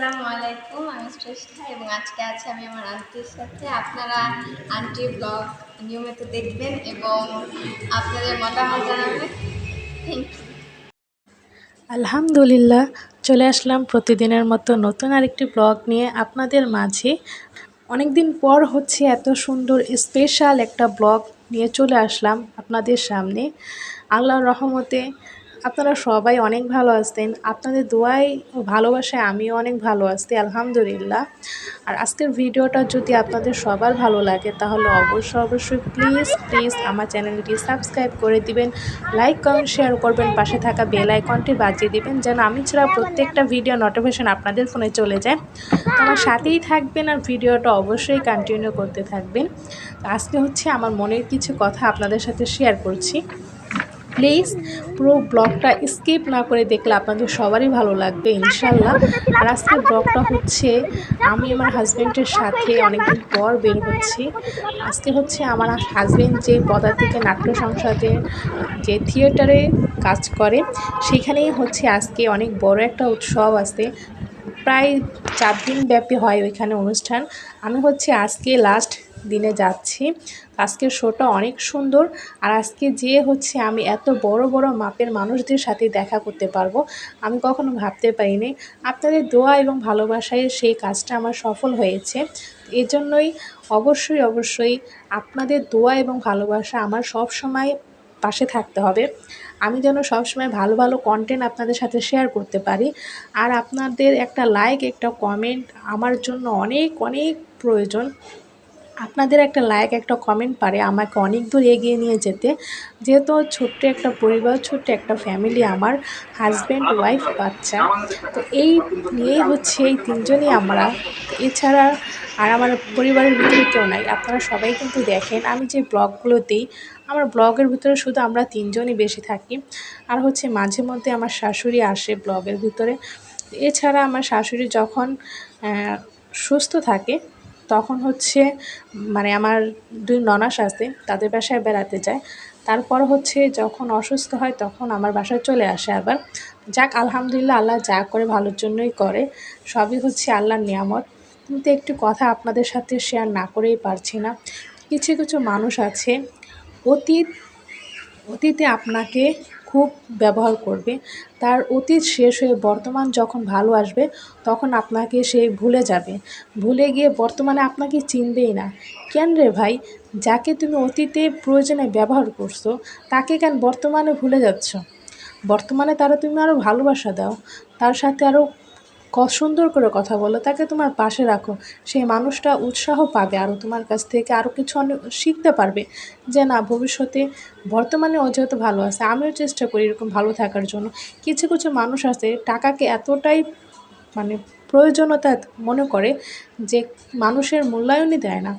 আসসালামু আলাইকুম, আমি শ্রেষ্ঠা এবং আজকে আছি আমি আমার আন্টির সাথে। আপনারা আন্টির ব্লগ নিয়মিত দেখবেন এবং আপনাদের মতামত জানাবেন। Thank you. আলহামদুলিল্লাহ, চলে আসলাম প্রতিদিনের মতো নতুন আরেকটি ব্লগ নিয়ে আপনাদের মাঝে। অনেক দিন পর হচ্ছে এত সুন্দর স্পেশাল একটা ব্লগ নিয়ে চলে আসলাম আপনাদের সামনে। আল্লাহর রহমতে আপনারা সবাই অনেক ভালো আছেন, আপনাদের দোয়ায় ও ভালোবাসায় আমিও অনেক ভালো আছি আলহামদুলিল্লাহ। আর আজকের ভিডিওটা যদি আপনাদের সবার ভালো লাগে তাহলে অবশ্যই প্লিজ আমার চ্যানেলটি সাবস্ক্রাইব করে দিবেন, লাইক কমেন্ট শেয়ার করবেন, পাশে থাকা বেল আইকনটি বাজিয়ে দিবেন যেন আমি ছাড়া প্রত্যেকটা ভিডিও নোটিফিকেশন আপনাদের ফোনে চলে যায়। তো আমার সাথেই থাকবেন আর ভিডিওটা অবশ্যই কন্টিনিউ করতে থাকবেন। আজকে হচ্ছে আমার মনের কিছু কথা আপনাদের সাথে শেয়ার করছি। প্লিজ পুরো ব্লগটা স্কিপ না করে দেখলে আপনাদের সবারই ভালো লাগবে ইনশাল্লাহ। আর আজকের ব্লগটা হচ্ছে আমি আমার হাজব্যান্ডের সাথে অনেকদিন পর বের হচ্ছি। আজকে হচ্ছে আমার হাজব্যান্ড যে পদাতিকে নাট্য সংসদে যে থিয়েটারে কাজ করে সেখানেই হচ্ছে আজকে অনেক বড় একটা উৎসব আছে, প্রায় 4 দিন ব্যাপী হয় ওইখানে অনুষ্ঠান। আমি হচ্ছে আজকে লাস্ট দিনে যাচ্ছি। আজকের শোটা অনেক সুন্দর। আর আজকে যেয়ে হচ্ছে আমি এত বড় বড় মাপের মানুষদের সাথে দেখা করতে পারবো আমি কখনো ভাবতে পারিনি। আপনাদের দোয়া এবং ভালোবাসায় সেই কাজটা আমার সফল হয়েছে। এজন্যই অবশ্যই আপনাদের দোয়া এবং ভালোবাসা আমার সব সময় পাশে থাকতে হবে। আমি যেন সবসময় ভালো ভালো কন্টেন্ট আপনাদের সাথে শেয়ার করতে পারি। আর আপনাদের একটা লাইক একটা কমেন্ট আমার জন্য অনেক প্রয়োজন। আপনাদের একটা লাইক একটা কমেন্ট পারে আমাকে অনেক দূর এগিয়ে নিয়ে যেতে। যেহেতু ছোট্ট একটা পরিবার, ছোট্ট একটা ফ্যামিলি, আমার হাজব্যান্ড ওয়াইফ বাচ্চা, তো এই নিয়েই হচ্ছে এই তিনজনই আমরা। এছাড়া আর আমার পরিবারের ভিতরে কেউ নাই। আপনারা সবাই কিন্তু দেখেন আমি যে ব্লগগুলো দিই, আমার ব্লগের ভিতরে শুধু আমরা তিনজনই বেশি থাকি। আর হচ্ছে মাঝে মধ্যে আমার শাশুড়ি আসে ব্লগের ভিতরে। এছাড়া আমার শাশুড়ি যখন সুস্থ থাকে তখন হচ্ছে মানে আমার 2 ননাস আছে তাদের বাসায় বেড়াতে যায়। তারপর হচ্ছে যখন অসুস্থ হয় তখন আমার বাসায় চলে আসে আবার। যাক আলহামদুলিল্লাহ, আল্লাহ যা করে ভালোর জন্যই করে, সবই হচ্ছে আল্লাহর নিয়ামত। কিন্তু একটি কথা আপনাদের সাথে শেয়ার না করেই পারছি না। কিছু মানুষ আছে অতীতে আপনাকে খুব ব্যবহার করবে, তার অতীত শেষ হয়ে বর্তমান যখন ভালো আসবে তখন আপনাকে সে ভুলে যাবে, ভুলে গিয়ে বর্তমানে আপনাকে চিনবেই না। কেন রে ভাই, যাকে তুমি অতীতে প্রয়োজনে ব্যবহার করছো তাকে কেন বর্তমানে ভুলে যাচ্ছ? বর্তমানে তারা তুমি আরও ভালোবাসা দাও, তার সাথে আরও সুন্দর করে কথা বলো, তাকে তোমার পাশে রাখো। সেই মানুষটা উৎসাহ পাবে আরও তোমার কাছ থেকে, আরও কিছু অনেক শিখতে পারবে যে না ভবিষ্যতে বর্তমানে ও যেহেতু ভালো আছে আমিও চেষ্টা করি এরকম ভালো থাকার জন্য। কিছু মানুষ আছে টাকাকে এতটাই মানে প্রয়োজনীয়তা মনে করে যে মানুষের মূল্যায়নই দেয় না।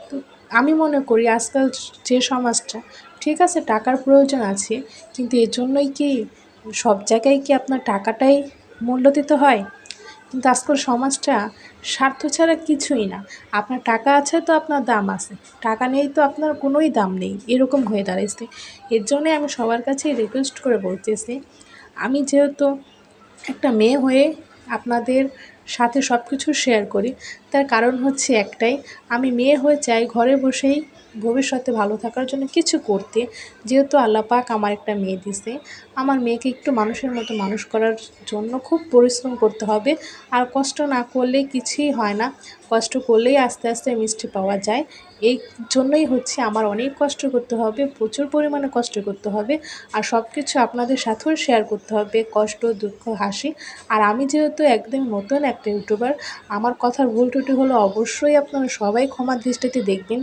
তো আমি মনে করি আজকাল যে সমাজটা, ঠিক আছে টাকার প্রয়োজন আছে কিন্তু এর জন্যই কি সব জায়গায় কি আপনার টাকাটাই মূল্য দিতে হয়? কিন্তু আজকাল সমাজটা স্বার্থ ছাড়া কিছুই না। আপনার টাকা আছে তো আপনার দাম আছে, টাকা নেই তো আপনার কোনোই দাম নেই, এরকম হয়ে দাঁড়াইছে। এর জন্যে আমি সবার কাছেই রিকোয়েস্ট করে বলতেছি, আমি যেহেতু একটা মেয়ে হয়ে আপনাদের সাথে সব কিছু শেয়ার করি, তার কারণ হচ্ছে একটাই, আমি মেয়ে হয়ে চাই ঘরে বসেই ভবিষ্যতে ভালো থাকার জন্য কিছু করতে। যেহেতু আল্লাহ পাক আমার একটা মেয়ে দিছে, আমার মেয়েকে একটু মানুষের মতো মানুষ করার জন্য খুব পরিশ্রম করতে হবে। আর কষ্ট না করলে কিছুই হয় না, কষ্ট করলেই আস্তে আস্তে মিষ্টি পাওয়া যায়। এই জন্যই হচ্ছে আমার অনেক কষ্ট করতে হবে, প্রচুর পরিমাণে কষ্ট করতে হবে। আর সব কিছু আপনাদের সাথেও শেয়ার করতে হবে, কষ্ট দুঃখ হাসি। আর আমি যেহেতু একদম নতুন একটা ইউটিউবার, আমার কথার ভুল ত্রুটি হলে অবশ্যই আপনারা সবাই ক্ষমার দৃষ্টিতে দেখবেন।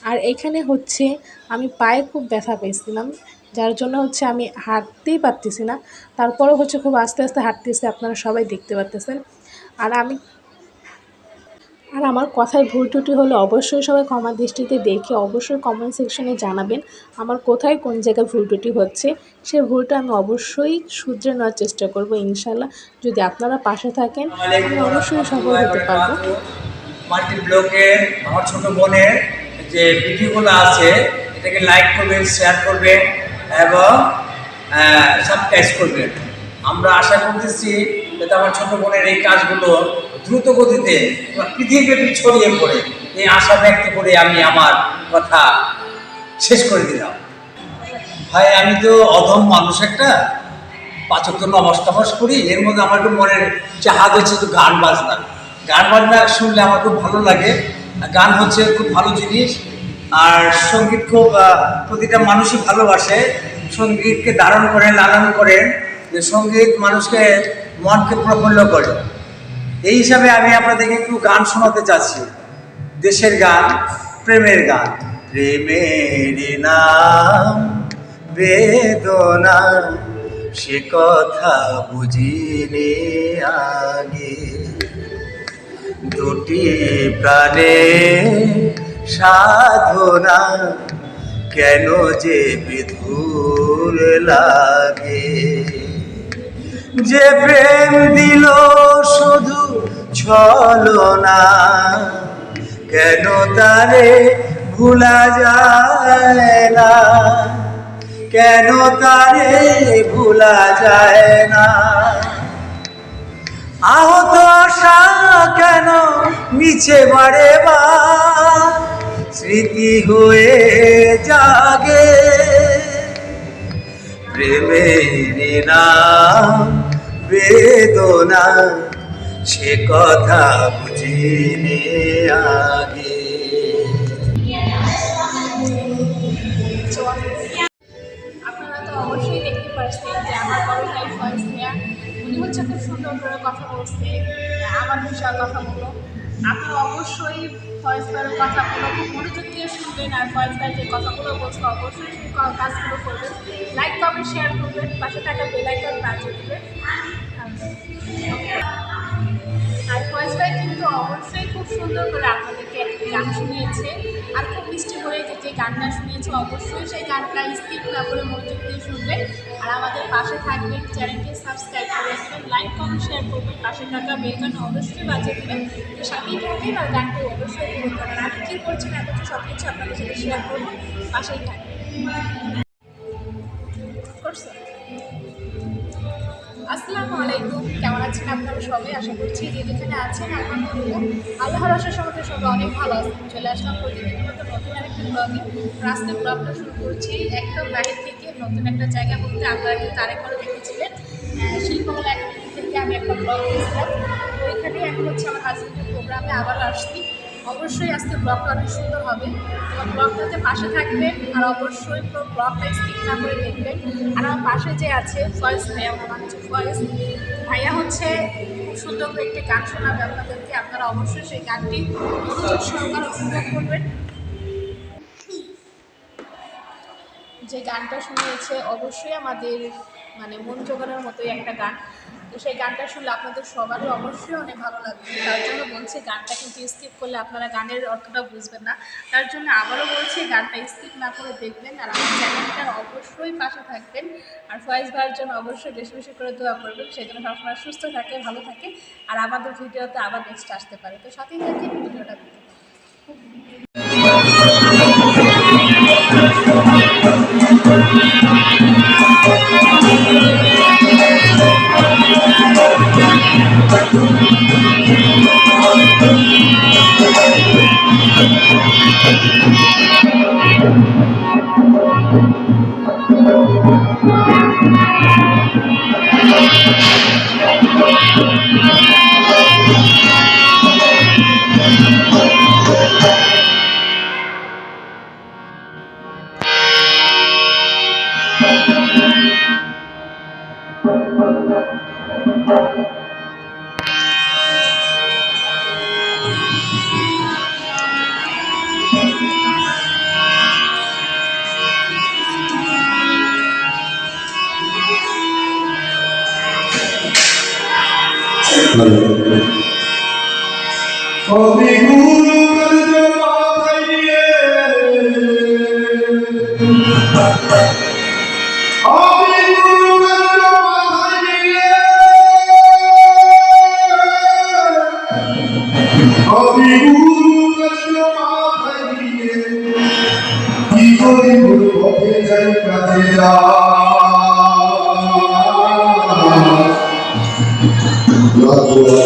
আর এখানে হচ্ছে আমি পায়ে খুব ব্যথা পেয়েছিলাম, যার জন্য হচ্ছে আমি হাঁটতেই পারতেছি না। তারপরেও হচ্ছে খুব আস্তে আস্তে হাঁটতেছি, আপনারা সবাই দেখতে পারতেছেন। আর আমার কথায় ভুল ত্রুটি হলে অবশ্যই সবাই ক্ষমার দৃষ্টিতে দেখে অবশ্যই কমেন্ট সেকশনে জানাবেন আমার কোথায় কোন জায়গায় ভুল ত্রুটি হচ্ছে। সেই ভুলটা আমি অবশ্যই শুধরে নেওয়ার চেষ্টা করব ইনশাল্লাহ। যদি আপনারা পাশে থাকেন আমি অবশ্যই সফল হতে পারবো। মাল্টি ব্লগের আমার ছোট বোনের যে ভিডিওগুলো আছে এটাকে লাইক করবেন, শেয়ার করবেন এবং সাবস্ক্রাইব করবেন। আমরা আশা করতেছি যাতে আমার ছোট বোনের এই কাজগুলো দ্রুত গতিতে পৃথিবীব্যাপী ছড়িয়ে পড়ে, এই আশা ব্যক্ত করে আমি আমার কথা শেষ করে দিলাম। ভাই আমি তো অধম মানুষ একটা, 5 ওয়াক্ত নামাজ টামাজ করি, এর মধ্যে আমার একটু মনের চাহাত হচ্ছে একটু গান বাজনা। গান বাজনা শুনলে আমার খুব ভালো লাগে। গান হচ্ছে খুব ভালো জিনিস, আর সঙ্গীত খুব প্রতিটা মানুষই ভালোবাসে, সঙ্গীতকে ধারণ করেন, লালন করেন, যে সঙ্গীত মানুষকে মনকে প্রফুল্ল করে। এই হিসাবে আমি আপনাদেরকে একটু গান শোনাতে চাচ্ছি, দেশের গান, প্রেমের গান। প্রেমের নাম বেদনা, সে কথা বুঝিনি আগে, দুটি প্রাণে সাধনা, কেন যে বিধুর লাগে। যে প্রেম দিল শুধু ছলনা, কেন তারে ভুলা যায় না, কেন তারে ভুলা যায় না। আহত আশা কেন মিছে বারে বার স্মৃতি হয়ে জাগে। প্রেমের নাম বেদনা, সে কথা বুঝিনি আগে। আপনারা তো অবশ্যই দেখতে পাচ্ছেন যে আমার বড় ভাই ফয়েজ মিয়া, উনি হচ্ছে খুব সুন্দর করে কথা বলছে আমার বিষয়ে কথাগুলো। আপনারা অবশ্যই ফয়েজ ভাইয়ের কথাগুলো খুব মনোযোগ দিয়ে শুনবেন, আর ফয়েজ ভাই যে কথাগুলো বলছে অবশ্যই সেই কাজগুলো করবেন। লাইক কমেন্ট শেয়ার করবেন, পাশে থাকা বেল আইকন বাজিয়ে দেবেন। আর ফয়েজ ভাই কিন্তু অবশ্যই খুব সুন্দর করে আপনাদেরকে একটি গান শুনিয়েছে, আর খুব মিষ্টি করে যে গানটা শুনিয়েছে অবশ্যই সেই গানটা স্কিপ না করে মনোযোগ দিয়ে শুনবেন। আর আমাদের পাশে থাকবেন, চ্যানেলটি সাবস্ক্রাইব করে দেবেন, লাইক কমেন্ট শেয়ার করবেন, পাশে থাকা বেলটা অবশ্যই বাজিয়ে দেবেন। তো সাথেই থাকবেন আর গানটি অবশ্যই পুরো করবেন। আমি কী করছি না করছি সব কিছু আপনাদের সাথে শেয়ার করবো, পাশেই থাকবেন। করছে আসসালামু আলাইকুম, কেমন আছেন আপনারা সবাই? আশা করছি যে যেখানে আছেন আলহামদুলিল্লাহ আল্লাহর আশার সঙ্গে সবাই অনেক ভালো আছেন। চলে আসলাম প্রতিদিনের মতো নতুন আরেকটি ব্লগে। আজকে ব্লগটা শুরু করছি একদম বাইরে থেকে, নতুন একটা জায়গা বলতে আপনারা কিন্তু আরেকবার দেখেছিলেন শিল্পকলা একাডেমি থেকে আমি একটা ব্লগ দিয়েছিলাম। তো ওইখানে এখন হচ্ছে আমার হাজবেন্ডের প্রোগ্রামে আবার আসছি। অবশ্যই আজকে ব্লগটা অনেক সুন্দর হবে, এবং ব্লগটাতে পাশে থাকবেন, আর অবশ্যই পুরো ব্লগটা স্কিপ না করে দেখবেন। আর আমার পাশে যে আছে ফয়েজ ভাইয়া, আমার নাম হচ্ছে ফয়েজ ভাইয়া, হচ্ছে খুব সুন্দর করে একটি গান শোনাবে আপনাদেরকে। আপনারা অবশ্যই সেই গানটি মনোযোগ সহকারে উপভোগ করবেন। যে গানটা শুনিয়েছে অবশ্যই আমাদের মানে মন জোগানোর মতোই একটা গান। তো সেই গানটা শুনলে আপনাদের সবারই অবশ্যই অনেক ভালো লাগবে। তার জন্য বলছি গানটা কিন্তু স্কিপ করলে আপনারা গানের অর্থটা বুঝবেন না। তার জন্য আবারও বলছি গানটা স্কিপ না করে দেখবেন, আর আমার চ্যানেলটার অবশ্যই পাশে থাকবেন। আর ফয়েজ ভাইয়ের জন্য অবশ্যই বেশি বেশি করে দোয়া করবেন, সেই জন্য সবসময় সুস্থ থাকে, ভালো থাকে, আর আমাদের ভিডিওতে আবার নেক্সট আসতে পারে। তো সাথেই থাকেন, ভিডিওটা দেখতে কাছে Oh,